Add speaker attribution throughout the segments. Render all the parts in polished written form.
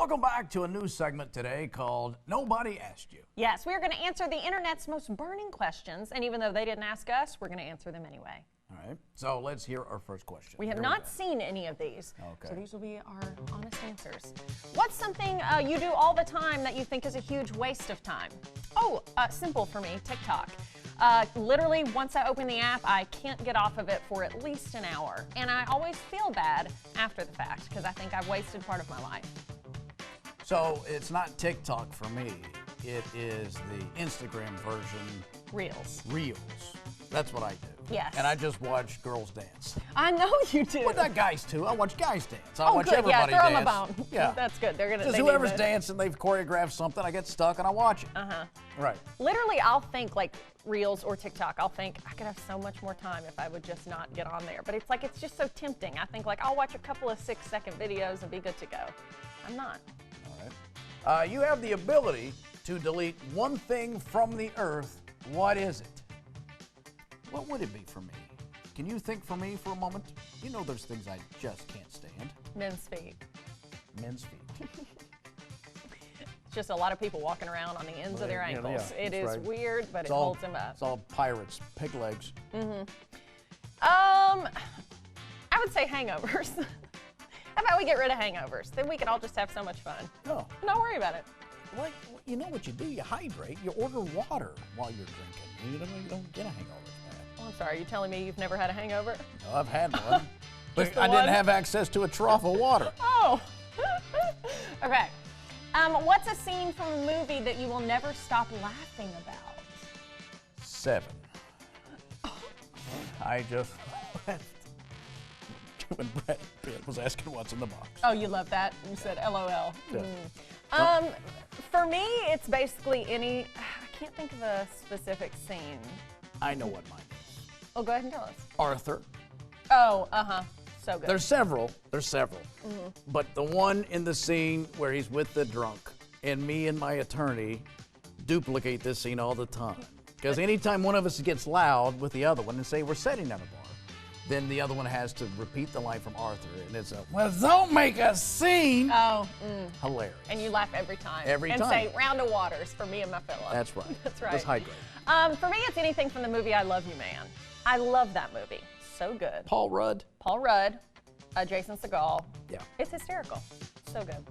Speaker 1: Welcome back to a new segment today called Nobody Asked You.
Speaker 2: Yes, we are going to answer the internet's most burning questions, and even though they didn't ask us, we're going to answer them anyway.
Speaker 1: All right, so let's hear our first question.
Speaker 2: We have not seen any of these,
Speaker 1: Okay.
Speaker 2: so these will be our honest answers. What's something you do all the time that you think is a huge waste of time? Oh, simple for me, TikTok. Literally, once I open the app, I can't get off of it for at least an hour. And I always feel bad after the fact because I think I've wasted part of my life.
Speaker 1: So it's not TikTok for me. It is the Instagram version.
Speaker 2: Reels.
Speaker 1: Reels. That's what I do.
Speaker 2: Yes.
Speaker 1: And I just watch girls dance.
Speaker 2: I know you do.
Speaker 1: Well, not guys too. I watch guys dance. I watch
Speaker 2: good.
Speaker 1: everybody
Speaker 2: yeah, throw
Speaker 1: dance.
Speaker 2: them a bone.
Speaker 1: Yeah.
Speaker 2: That's good. They're gonna.
Speaker 1: Just
Speaker 2: they
Speaker 1: whoever's
Speaker 2: need
Speaker 1: dancing, they've choreographed something. I get stuck and I watch it. Right.
Speaker 2: Literally, I'll think like Reels or TikTok. I'll think I could have so much more time if I would just not get on there. But it's like it's just so tempting. I think like I'll watch a couple of 6-second videos and be good to go. I'm not.
Speaker 1: All right. You have the ability to delete one thing from the earth. What is it? What would it be for me? Can you think for me for a moment? You know there's things I just can't stand.
Speaker 2: Men's feet.
Speaker 1: Men's feet.
Speaker 2: It's just a lot of people walking around on the ends of their ankles.
Speaker 1: Yeah,
Speaker 2: it is
Speaker 1: right.
Speaker 2: weird, but
Speaker 1: It's
Speaker 2: it
Speaker 1: all,
Speaker 2: holds them up.
Speaker 1: It's all pirates, pig legs.
Speaker 2: I would say hangovers. How about we get rid of hangovers? Then we can all just have so much fun.
Speaker 1: No.
Speaker 2: Don't worry about it.
Speaker 1: Like, you know what you do? You hydrate. You order water while you're drinking. You don't get a hangover from that.
Speaker 2: Oh, I'm sorry. You're telling me you've never had a hangover?
Speaker 1: No, I've had one. But
Speaker 2: the
Speaker 1: I
Speaker 2: one?
Speaker 1: didn't have access to a trough of water.
Speaker 2: Oh. Okay. What's a scene from a movie that you will never stop laughing about?
Speaker 1: 7. I just when Brad Pitt was asking what's in the box.
Speaker 2: Oh, you love that? You said LOL.
Speaker 1: Yeah.
Speaker 2: For me, it's basically any. I can't think of a specific scene.
Speaker 1: I know what mine is.
Speaker 2: Oh, go ahead and tell us.
Speaker 1: Arthur.
Speaker 2: Oh, so good.
Speaker 1: There's several. But the one in the scene where he's with the drunk, and me and my attorney duplicate this scene all the time. Because anytime one of us gets loud with the other one and say we're sitting at a bar, then the other one has to repeat the line from Arthur, and it's a, well, don't make a scene.
Speaker 2: Oh,
Speaker 1: Hilarious.
Speaker 2: And you laugh every time.
Speaker 1: Every
Speaker 2: and
Speaker 1: time.
Speaker 2: say, round of waters for me and my fella.
Speaker 1: That's right.
Speaker 2: That's right.
Speaker 1: Just hydrate.
Speaker 2: For me, it's anything from the movie I Love You, Man. I love that movie. So good.
Speaker 1: Paul Rudd.
Speaker 2: Paul Rudd, Jason Segel.
Speaker 1: Yeah.
Speaker 2: It's hysterical. So good.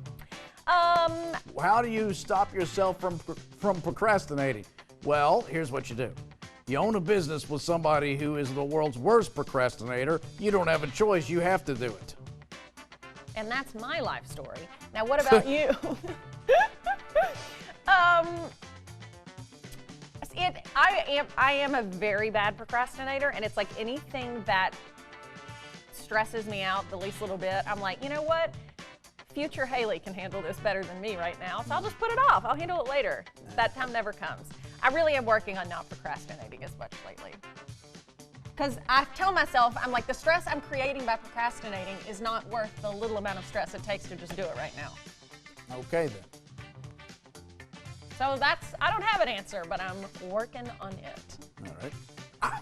Speaker 1: How do you stop yourself from procrastinating? Well, here's what you do. You own a business with somebody who is the world's worst procrastinator. You don't have a choice. You have to do it.
Speaker 2: And that's my life story. Now, what about you? I am a very bad procrastinator, and it's like anything that stresses me out the least little bit, I'm like, you know what? Future Hayley can handle this better than me right now, so I'll just put it off. I'll handle it later. That time never comes. I really am working on not procrastinating as much lately. Because I tell myself, I'm like, the stress I'm creating by procrastinating is not worth the little amount of stress it takes to just do it right now.
Speaker 1: Okay, then.
Speaker 2: So I don't have an answer, but I'm working on it.
Speaker 1: All right.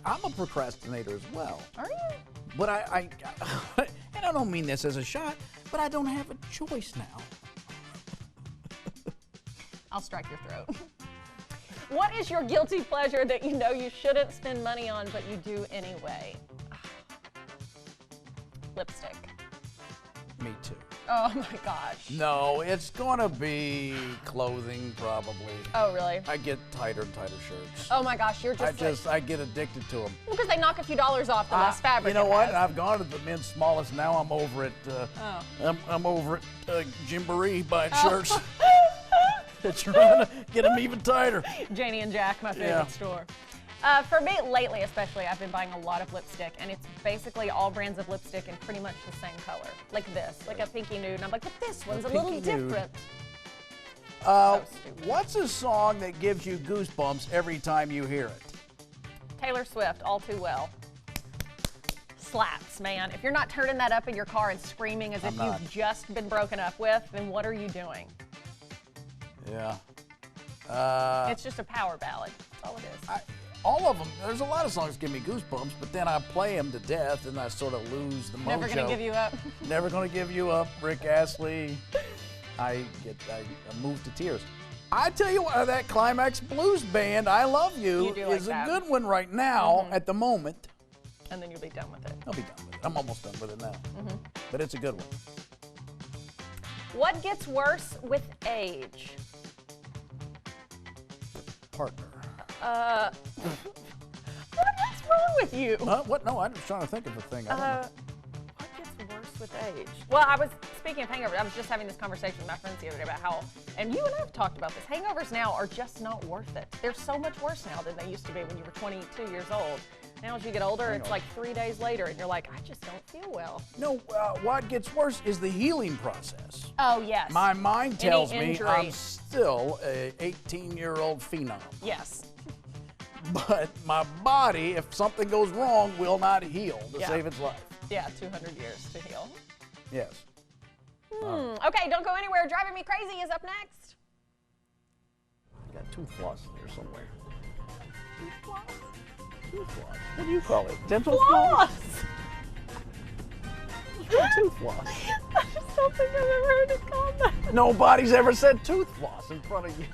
Speaker 1: I'm a procrastinator as well.
Speaker 2: Are you?
Speaker 1: But and I don't mean this as a shot, but I don't have a choice now.
Speaker 2: I'll strike your throat. What is your guilty pleasure that you know you shouldn't spend money on, but you do anyway? Lipstick.
Speaker 1: Me too.
Speaker 2: Oh my gosh.
Speaker 1: No, it's gonna be clothing probably.
Speaker 2: Oh really?
Speaker 1: I get tighter and tighter shirts.
Speaker 2: Oh my gosh, you're just
Speaker 1: I get addicted to them.
Speaker 2: Well, because they knock a few dollars off the less fabric.
Speaker 1: You know what?
Speaker 2: Has.
Speaker 1: I've gone to the men's smallest. Now I'm over at I'm over at Gymboree buying shirts. Trying to get them even tighter.
Speaker 2: Janie and Jack, my favorite store. For me, lately especially, I've been buying a lot of lipstick, and it's basically all brands of lipstick in pretty much the same color. Like this, like a pinky nude. And I'm like, but this one's a little different. So stupid.
Speaker 1: What's a song that gives you goosebumps every time you hear it?
Speaker 2: Taylor Swift, All Too Well. Slaps, man. If you're not turning that up in your car and screaming as if you've just been broken up with, then what are you doing?
Speaker 1: Yeah.
Speaker 2: It's just a power ballad. That's all it is.
Speaker 1: All of them. There's a lot of songs that give me goosebumps, but then I play them to death and I sort of lose the mojo.
Speaker 2: Never Gonna Give You Up.
Speaker 1: Never Gonna Give You Up, Rick Astley. I move to tears. I tell you what, that Climax Blues Band, I Love You,
Speaker 2: like
Speaker 1: is
Speaker 2: that.
Speaker 1: a good one right now at the moment.
Speaker 2: And then you'll be done with it.
Speaker 1: I'll be done with it. I'm almost done with it now. But it's a good one.
Speaker 2: What gets worse with age?
Speaker 1: Partner.
Speaker 2: What's wrong with you?
Speaker 1: What? No, I'm just trying to think of a thing. I don't know.
Speaker 2: What gets worse with age? Well, I was speaking of hangovers. I was just having this conversation with my friends the other day about how, and you and I have talked about this. Hangovers now are just not worth it. They're so much worse now than they used to be when you were 22 years old. Now, as you get older, it's like 3 days later, and you're like, I just don't feel well.
Speaker 1: No, what gets worse is the healing process.
Speaker 2: Oh, yes.
Speaker 1: My mind tells me
Speaker 2: injury.
Speaker 1: I'm still a 18-year-old phenom.
Speaker 2: Yes.
Speaker 1: But my body, if something goes wrong, will not heal to save its life.
Speaker 2: Yeah, 200 years to heal.
Speaker 1: Yes.
Speaker 2: Okay, don't go anywhere. Driving Me Crazy is up next.
Speaker 1: I got tooth floss here somewhere. Tooth floss? Tooth floss. What do you call it? Dental floss? Tooth floss.
Speaker 2: I just don't think I've ever heard it called that.
Speaker 1: Nobody's ever said tooth floss in front of you.